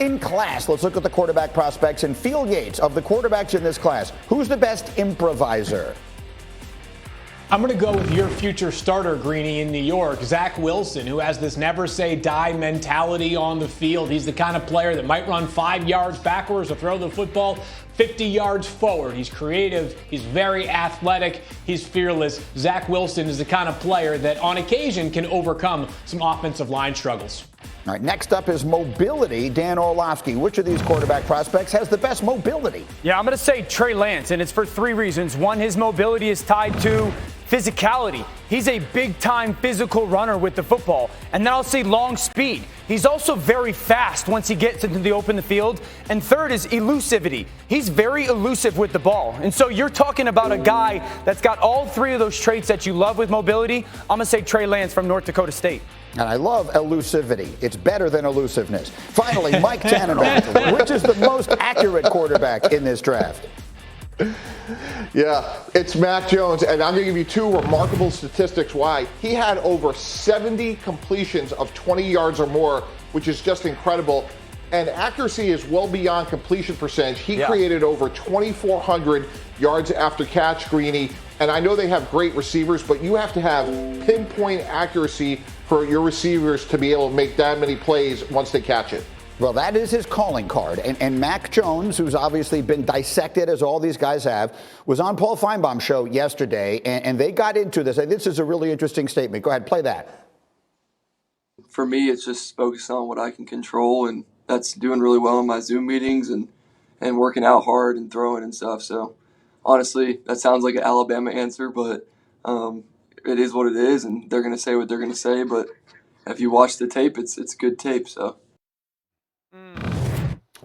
In class, let's look at the quarterback prospects and Field Yates. Of the quarterbacks in this class, who's the best improviser? I'm going to go with your future starter, Greeny, in New York, Zach Wilson, who has this never say die mentality on the field. He's the kind of player that might run 5 yards backwards or throw the football 50 yards forward. He's creative. He's very athletic. He's fearless. Zach Wilson is the kind of player that on occasion can overcome some offensive line struggles. All right, next up is mobility. Dan Orlovsky, which of these quarterback prospects has the best mobility? Yeah, I'm going to say Trey Lance, and it's for 3 reasons. One, his mobility is tied to physicality. He's a big-time physical runner with the football. And then I'll say long speed. He's also very fast once he gets into the open field. And third is elusivity. He's very elusive with the ball. And so you're talking about a guy that's got all 3 of those traits that you love with mobility. I'm going to say Trey Lance from North Dakota State. And I love elusivity. It's better than elusiveness. Finally, Mike Tannenbaum, which is the most accurate quarterback in this draft? Yeah, it's Mac Jones, and I'm going to give you 2 remarkable statistics why. He had over 70 completions of 20 yards or more, which is just incredible. And accuracy is well beyond completion percentage. He created over 2,400 yards after catch, Greeny. And I know they have great receivers, but you have to have pinpoint accuracy for your receivers to be able to make that many plays once they catch it. Well, that is his calling card. And Mac Jones, who's obviously been dissected, as all these guys have, was on Paul Finebaum show yesterday, and they got into this. This is a really interesting statement. Go ahead, play that. For me, it's just focusing on what I can control, and that's doing really well in my Zoom meetings and working out hard and throwing and stuff. So, honestly, that sounds like an Alabama answer, but it is what it is, and they're going to say what they're going to say. But if you watch the tape, it's good tape, so.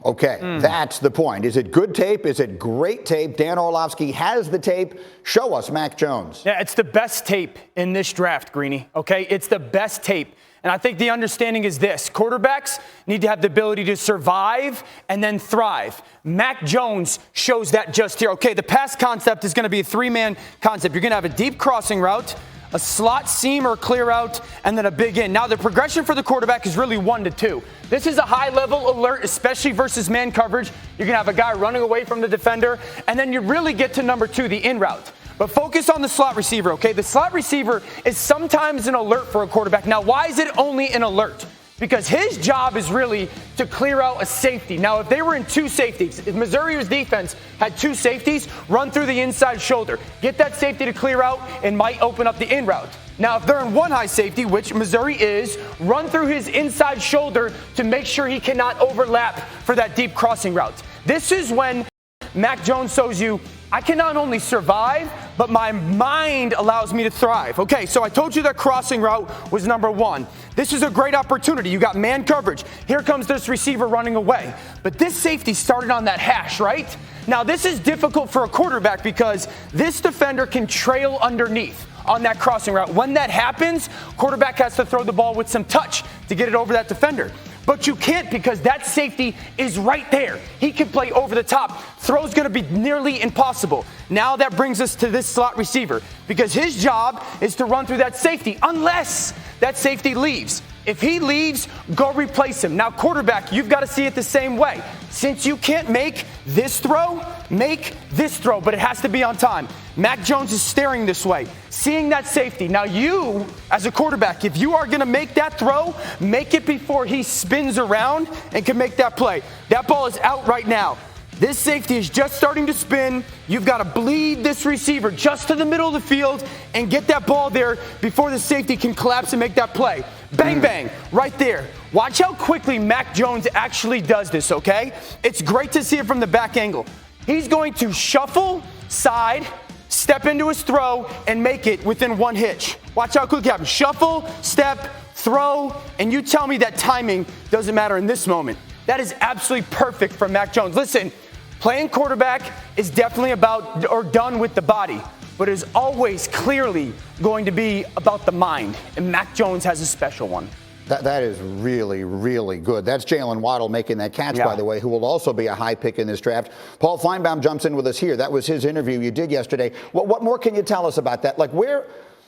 Okay, that's the point. Is it good tape? Is it great tape? Dan Orlovsky has the tape. Show us Mac Jones. Yeah, it's the best tape in this draft, Greeny, okay? It's the best tape. And I think the understanding is this. Quarterbacks need to have the ability to survive and then thrive. Mac Jones shows that just here. Okay, the pass concept is going to be a 3-man concept. You're going to have a deep crossing route, a slot seam or clear out, and then a big in. Now, the progression for the quarterback is really 1 to 2. This is a high-level alert, especially versus man coverage. You're going to have a guy running away from the defender, and then you really get to number 2, the in route. But focus on the slot receiver, okay? The slot receiver is sometimes an alert for a quarterback. Now, why is it only an alert? Because his job is really to clear out a safety. Now, if they were in 2 safeties, if Missouri's defense had 2 safeties, run through the inside shoulder. Get that safety to clear out and might open up the in route. Now, if they're in 1 high safety, which Missouri is, run through his inside shoulder to make sure he cannot overlap for that deep crossing route. This is when Mac Jones shows you, I can not only survive, but my mind allows me to thrive. Okay, so I told you that crossing route was number 1. This is a great opportunity. You got man coverage. Here comes this receiver running away. But this safety started on that hash, right? Now, this is difficult for a quarterback because this defender can trail underneath on that crossing route. When that happens, quarterback has to throw the ball with some touch to get it over that defender. But you can't because that safety is right there. He can play over the top. Throw's going to be nearly impossible. Now that brings us to this slot receiver because his job is to run through that safety unless that safety leaves. If he leaves, go replace him. Now, quarterback, you've got to see it the same way. Since you can't make this throw, make this throw, but it has to be on time. Mac Jones is staring this way, seeing that safety. Now, you, as a quarterback, if you are going to make that throw, make it before he spins around and can make that play. That ball is out right now. This safety is just starting to spin. You've got to bleed this receiver just to the middle of the field and get that ball there before the safety can collapse and make that play. Bang, bang, right there. Watch how quickly Mac Jones actually does this, okay? It's great to see it from the back angle. He's going to shuffle, side, step into his throw, and make it within 1 hitch. Watch how quickly it happens. Shuffle, step, throw, and you tell me that timing doesn't matter in this moment. That is absolutely perfect from Mac Jones. Listen, playing quarterback is definitely about or done with the body, but is always clearly going to be about the mind, and Mac Jones has a special one. That is really, really good. That's Jalen Waddle making that catch, by the way, who will also be a high pick in this draft. Paul Finebaum jumps in with us here. That was his interview you did yesterday. What more can you tell us about that? Like, where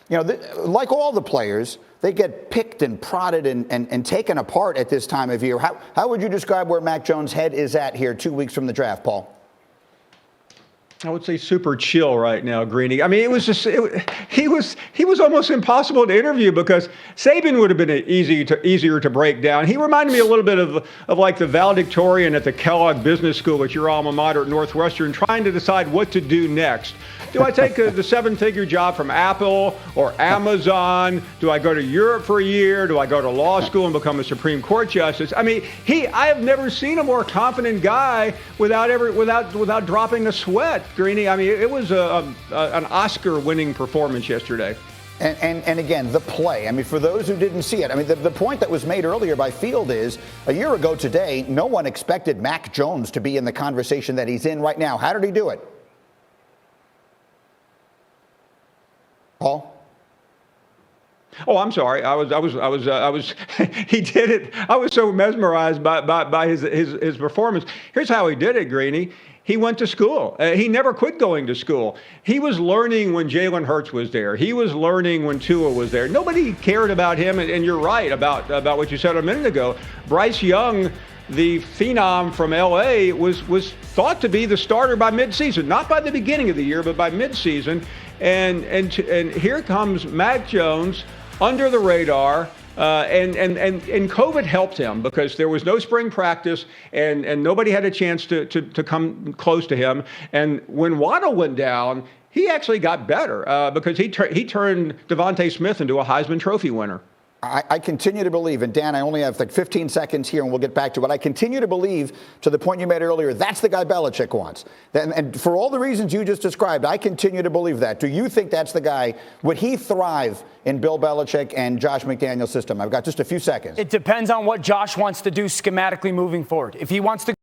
You know, like all the players, they get picked and prodded and taken apart at this time of year. How would you describe where Mac Jones' head is at here 2 weeks from the draft, Paul? I would say super chill right now, Greeny. I mean, it was just he was almost impossible to interview because Saban would have been easier to break down. He reminded me a little bit of like the valedictorian at the Kellogg Business School at your alma mater at Northwestern, trying to decide what to do next. Do I take the seven-figure job from Apple or Amazon? Do I go to Europe for a year? Do I go to law school and become a Supreme Court justice? I mean, I have never seen a more confident guy without dropping a sweat, Greeny. I mean, it was an Oscar-winning performance yesterday. And again, the play. I mean, for those who didn't see it, I mean, the point that was made earlier by Field is a year ago today, no one expected Mac Jones to be in the conversation that he's in right now. How did he do it? Paul? Oh, I'm sorry. He did it. I was so mesmerized by his performance. Here's how he did it, Greeny. He went to school. He never quit going to school. He was learning when Jalen Hurts was there. He was learning when Tua was there. Nobody cared about him, and you're right about what you said a minute ago. Bryce Young, the phenom from L.A., was thought to be the starter by midseason, not by the beginning of the year, but by midseason. And here comes Mac Jones under the radar, and COVID helped him because there was no spring practice and nobody had a chance to come close to him. And when Waddle went down, he actually got better because he turned Devontae Smith into a Heisman Trophy winner. I continue to believe, and Dan, I only have like 15 seconds here and we'll get back to it. I continue to believe, to the point you made earlier, that's the guy Belichick wants. And for all the reasons you just described, I continue to believe that. Do you think that's the guy? Would he thrive in Bill Belichick and Josh McDaniels' system? I've got just a few seconds. It depends on what Josh wants to do schematically moving forward. If he wants to